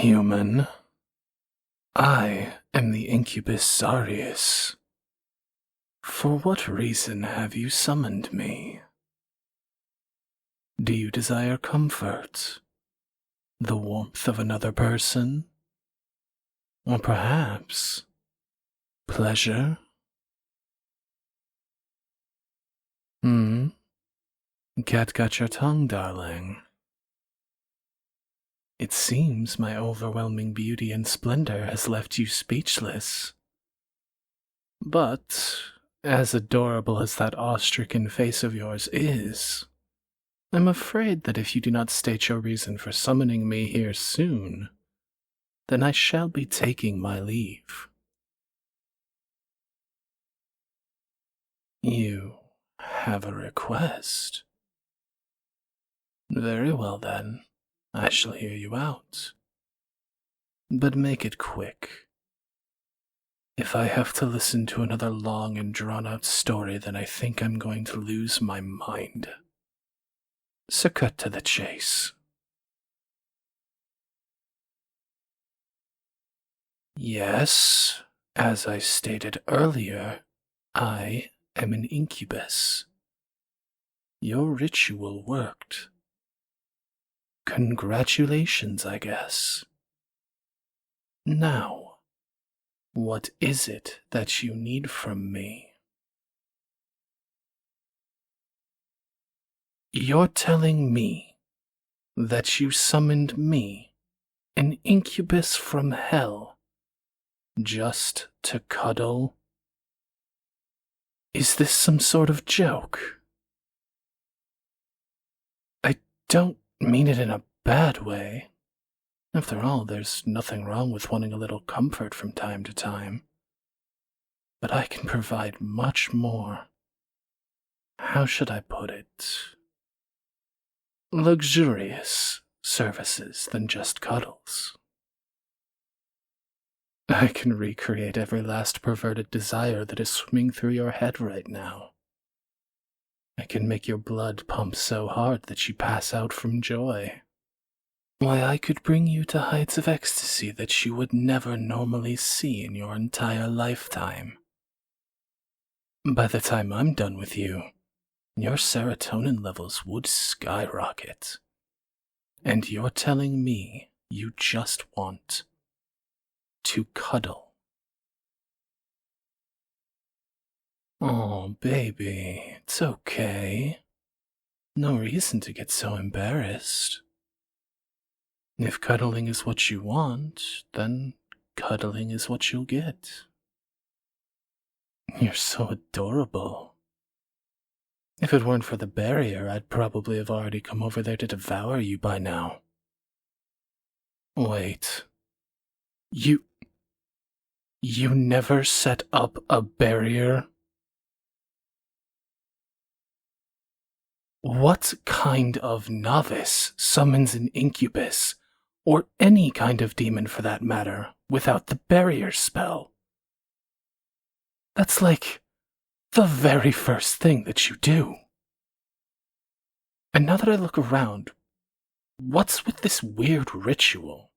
human. I am the Incubus Zarius. For what reason have you summoned me? Do you desire comfort? The warmth of another person? Or perhaps pleasure? Cat got your tongue, darling. It seems my overwhelming beauty and splendor has left you speechless. But, as adorable as that awe-stricken face of yours is, I'm afraid that if you do not state your reason for summoning me here soon, then I shall be taking my leave. You have a request. Very well then, I shall hear you out. But make it quick. If I have to listen to another long and drawn-out story, then I think I'm going to lose my mind. So cut to the chase. Yes, as I stated earlier, I am an incubus. Your ritual worked. Congratulations, I guess. Now, what is it that you need from me? You're telling me that you summoned me, an incubus from hell, just to cuddle? Is this some sort of joke? I don't mean it in a bad way. After all, there's nothing wrong with wanting a little comfort from time to time. But I can provide much more. How should I put it? Luxurious services than just cuddles. I can recreate every last perverted desire that is swimming through your head right now. I can make your blood pump so hard that you pass out from joy. Why, I could bring you to heights of ecstasy that you would never normally see in your entire lifetime. By the time I'm done with you, your serotonin levels would skyrocket. And you're telling me you just want to cuddle. Oh, baby, it's okay. No reason to get so embarrassed. If cuddling is what you want, then cuddling is what you'll get. You're so adorable. If it weren't for the barrier, I'd probably have already come over there to devour you by now. Wait. You never set up a barrier? What kind of novice summons an incubus, or any kind of demon for that matter, without the barrier spell? That's like the very first thing that you do. And now that I look around, what's with this weird ritual?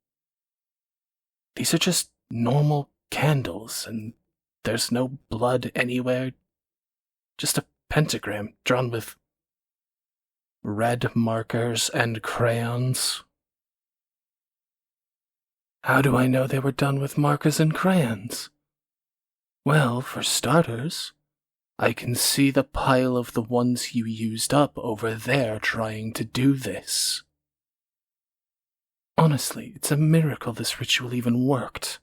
These are just normal candles, and there's no blood anywhere. Just a pentagram drawn with red markers and crayons. How do I know they were done with markers and crayons? Well, for starters, I can see the pile of the ones you used up over there trying to do this. Honestly, it's a miracle this ritual even worked.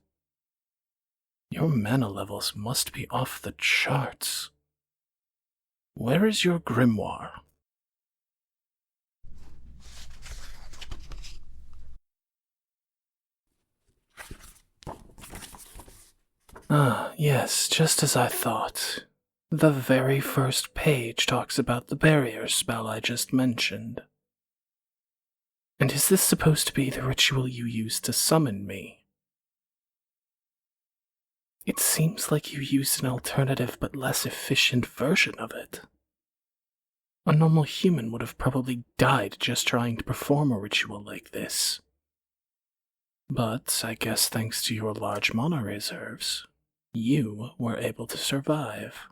Your mana levels must be off the charts. Where is your grimoire? Ah, yes, just as I thought. The very first page talks about the barrier spell I just mentioned. And is this supposed to be the ritual you used to summon me? It seems like you used an alternative but less efficient version of it. A normal human would have probably died just trying to perform a ritual like this. But I guess thanks to your large mana reserves, you were able to survive.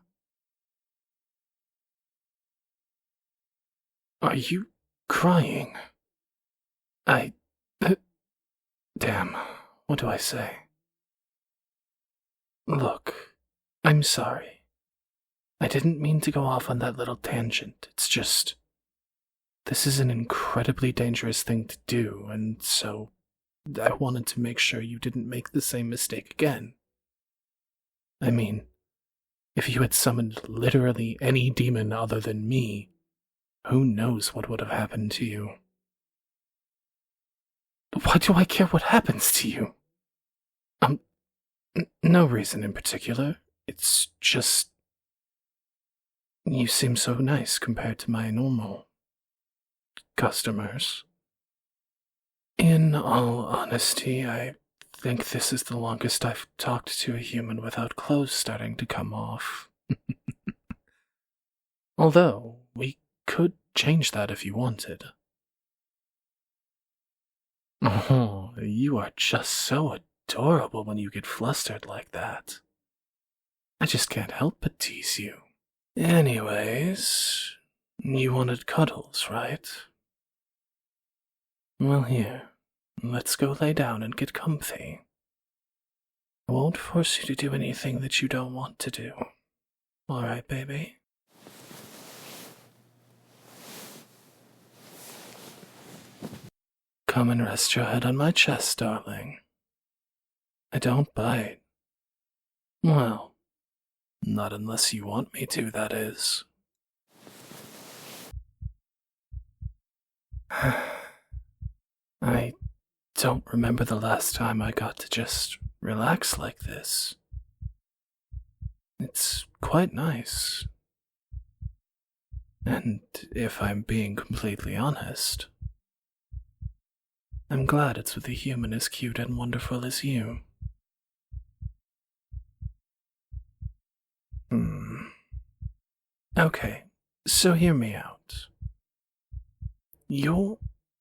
Are you crying? I. Damn, what do I say? Look, I'm sorry. I didn't mean to go off on that little tangent. It's just. This is an incredibly dangerous thing to do, and so I wanted to make sure you didn't make the same mistake again. I mean, if you had summoned literally any demon other than me, who knows what would have happened to you? Why do I care what happens to you? No reason in particular. It's just. You seem so nice compared to my normal customers. In all honesty, I think this is the longest I've talked to a human without clothes starting to come off. Although, we could change that if you wanted. Oh, you are just so adorable when you get flustered like that. I just can't help but tease you. Anyways, you wanted Cuddles, right? Well, here, let's go lay down and get comfy. I won't force you to do anything that you don't want to do. Alright, baby? Come and rest your head on my chest, darling. I don't bite. Well, not unless you want me to, that is. I don't remember the last time I got to just relax like this. It's quite nice. And if I'm being completely honest, I'm glad it's with a human as cute and wonderful as you. Okay, so hear me out. You're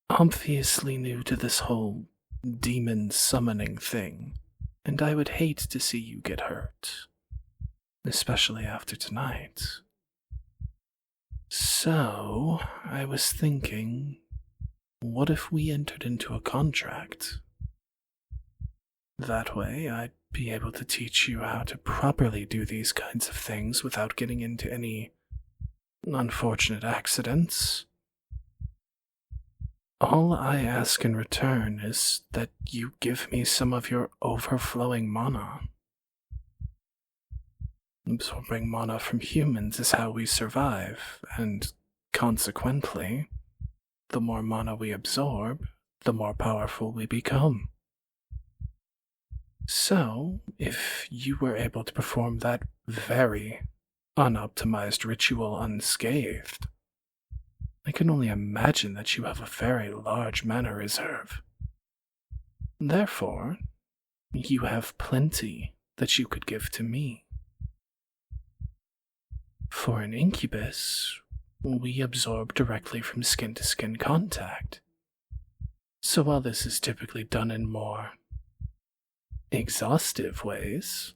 obviously new to this whole demon summoning thing, and I would hate to see you get hurt, especially after tonight. So, I was thinking, what if we entered into a contract? That way, I'd be able to teach you how to properly do these kinds of things without getting into any unfortunate accidents. All I ask in return is that you give me some of your overflowing mana. Absorbing mana from humans is how we survive, and consequently, the more mana we absorb, the more powerful we become. So, if you were able to perform that very unoptimized ritual unscathed, I can only imagine that you have a very large mana reserve. Therefore, you have plenty that you could give to me. For an incubus, we absorb directly from skin-to-skin contact. So while this is typically done in more exhaustive ways,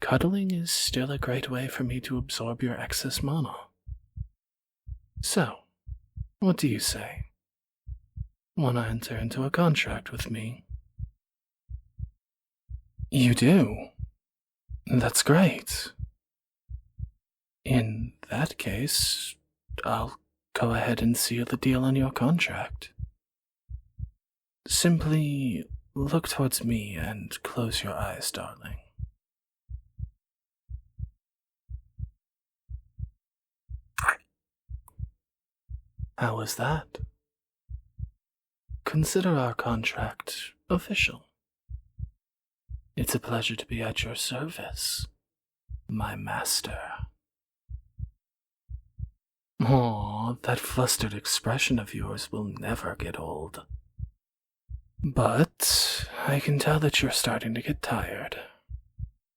cuddling is still a great way for me to absorb your excess mana. So, what do you say? Wanna enter into a contract with me? You do? That's great. In that case, I'll go ahead and seal the deal on your contract. Simply look towards me and close your eyes, darling. How was that? Consider our contract official. It's a pleasure to be at your service, my master. Aw, that flustered expression of yours will never get old. But I can tell that you're starting to get tired.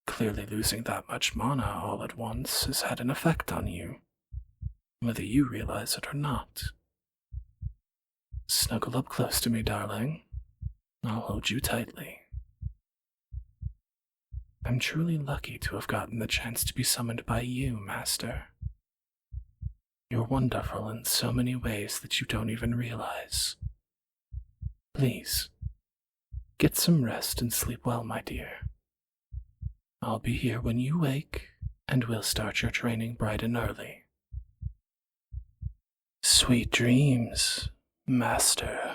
Clearly losing that much mana all at once has had an effect on you, whether you realize it or not. Snuggle up close to me, darling. I'll hold you tightly. I'm truly lucky to have gotten the chance to be summoned by you, Master. You're wonderful in so many ways that you don't even realize. Please, get some rest and sleep well, my dear. I'll be here when you wake, and we'll start your training bright and early. Sweet dreams, Master.